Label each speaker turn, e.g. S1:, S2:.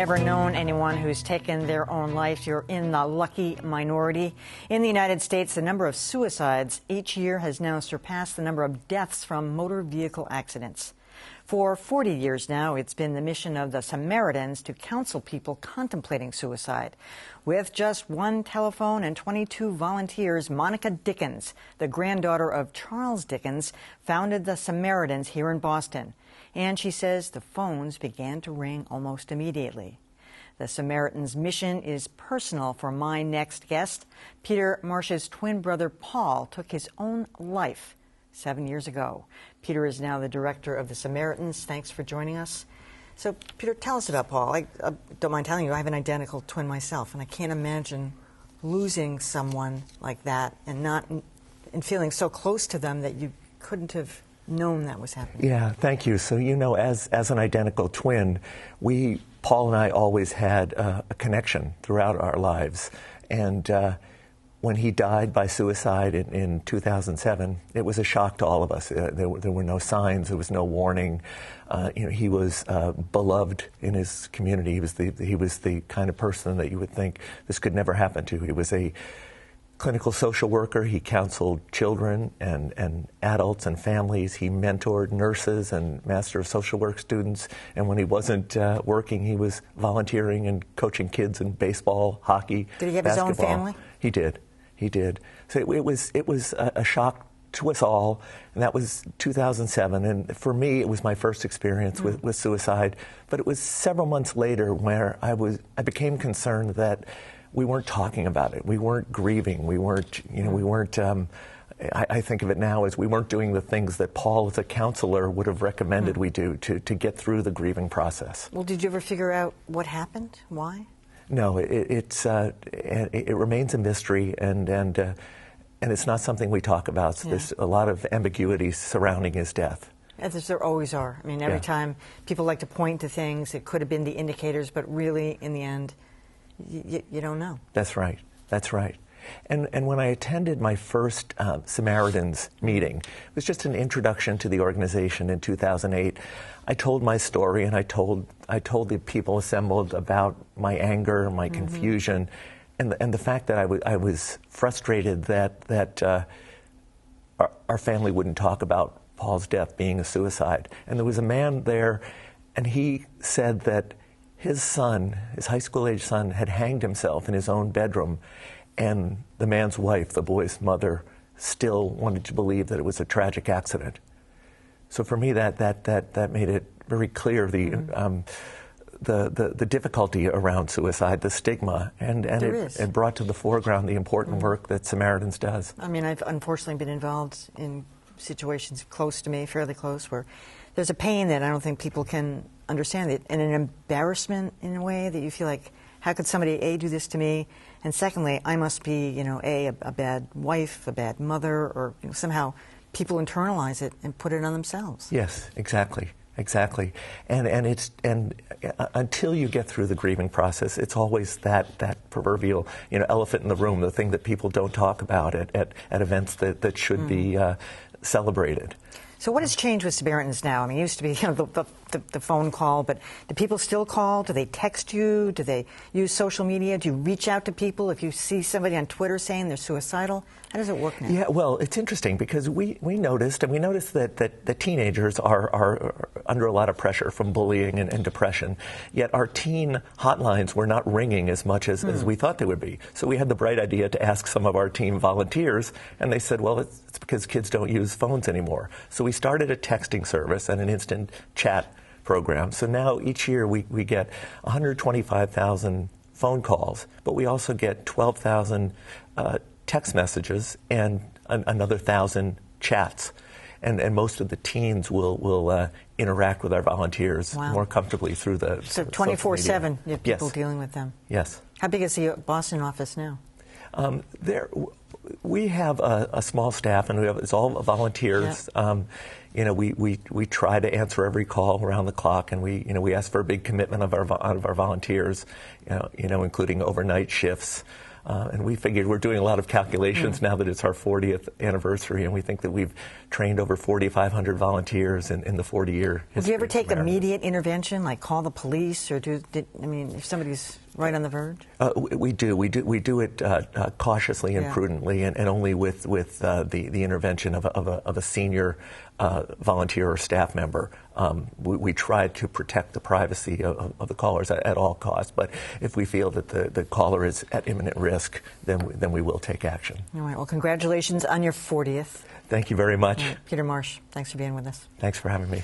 S1: never known anyone who's taken their own life, you're in the lucky minority. In the United States, the number of suicides each year has now surpassed the number of deaths from motor vehicle accidents. For 40 years now, it's been the mission of the Samaritans to counsel people contemplating suicide. With just one telephone and 22 volunteers, Monica Dickens, the granddaughter of Charles Dickens, founded the Samaritans here in Boston. And she says the phones began to ring almost immediately. The Samaritans' mission is personal for my next guest. Peter Marsh's twin brother Paul took his own life 7 years ago. Peter is now the director of the Samaritans. Thanks for joining us. So, Peter, tell us about Paul. I don't mind telling you, I have an identical twin myself, and I can't imagine losing someone like that and feeling so close to them that you couldn't have known that was happening.
S2: Yeah, thank you. So, you know, as an identical twin, Paul and I always had a connection throughout our lives. And when he died by suicide in 2007, it was a shock to all of us. There were no signs, there was no warning. He was beloved in his community. He was the kind of person that you would think this could never happen to. He was a clinical social worker. He counseled children and adults and families. He mentored nurses and Master of Social Work students. And when he wasn't working, he was volunteering and coaching kids in baseball, hockey,
S1: Did he have
S2: basketball.
S1: his own family?
S2: He did. He did. So it was a shock to us all, and that was 2007. And for me, it was my first experience with suicide. But it was several months later where I became concerned that we weren't talking about it. We weren't grieving. We weren't, I think of it now as we weren't doing the things that Paul, as a counselor, would have recommended we do to get through the grieving process.
S1: Well, did you ever figure out what happened? Why?
S2: No, it remains a mystery, and it's not something we talk about. So there's a lot of ambiguity surrounding his death.
S1: As there always are. I mean, every time people like to point to things, it could have been the indicators, but really, in the end, you don't know.
S2: That's right. That's right. And when I attended my first Samaritans meeting, it was just an introduction to the organization in 2008. I told my story, and I told the people assembled about my anger, my confusion, and the fact that I was frustrated that our family wouldn't talk about Paul's death being a suicide. And there was a man there, and he said that his son, his high school-age son, had hanged himself in his own bedroom, and the man's wife, the boy's mother, still wanted to believe that it was a tragic accident. So for me, that made it very clear the difficulty around suicide, the stigma, and it brought to the foreground the important work that Samaritans does.
S1: I mean, I've unfortunately been involved in situations close to me, fairly close, where there's a pain that I don't think people can understand, and an embarrassment in a way that you feel like, how could somebody, A, do this to me, and secondly, I must be, a bad wife, a bad mother, or somehow people internalize it and put it on themselves.
S2: Yes, exactly. And until you get through the grieving process, it's always that proverbial elephant in the room, the thing that people don't talk about at events that should be celebrated.
S1: So what has changed with Samaritans now? I mean, it used to be the phone call, but do people still call? Do they text you? Do they use social media? Do you reach out to people if you see somebody on Twitter saying they're suicidal? How does it work now?
S2: Yeah, well, it's interesting because we noticed that teenagers are under a lot of pressure from bullying and depression, yet our teen hotlines were not ringing as much as we thought they would be. So we had the bright idea to ask some of our team volunteers, and they said, well, it's because kids don't use phones anymore. So we started a texting service and an instant chat program. So now each year we get 125,000 phone calls, but we also get 12,000 text messages and another 1,000 chats. And most of the teens will interact with our volunteers more comfortably through the
S1: So 24/7 you have people dealing with them.
S2: Yes.
S1: How big is the Boston office now?
S2: We have a small staff, and it's all volunteers. Yep. We try to answer every call around the clock, and we ask for a big commitment of our volunteers, including overnight shifts. And we figured we're doing a lot of calculations now that it's our 40th anniversary, and we think that we've trained over 4,500 volunteers in the 40-year history.
S1: Would you ever take
S2: of Samaritans.
S1: immediate intervention, like call the police, or if somebody's right on the verge?
S2: We do it cautiously and prudently, and only with the intervention of a senior volunteer or staff member. We try to protect the privacy of the callers at all costs, but if we feel that the caller is at imminent risk, then we will take action.
S1: All right. Well, congratulations on your 40th.
S2: Thank you very much.
S1: Peter Marsh, thanks for being with us.
S2: Thanks for having me.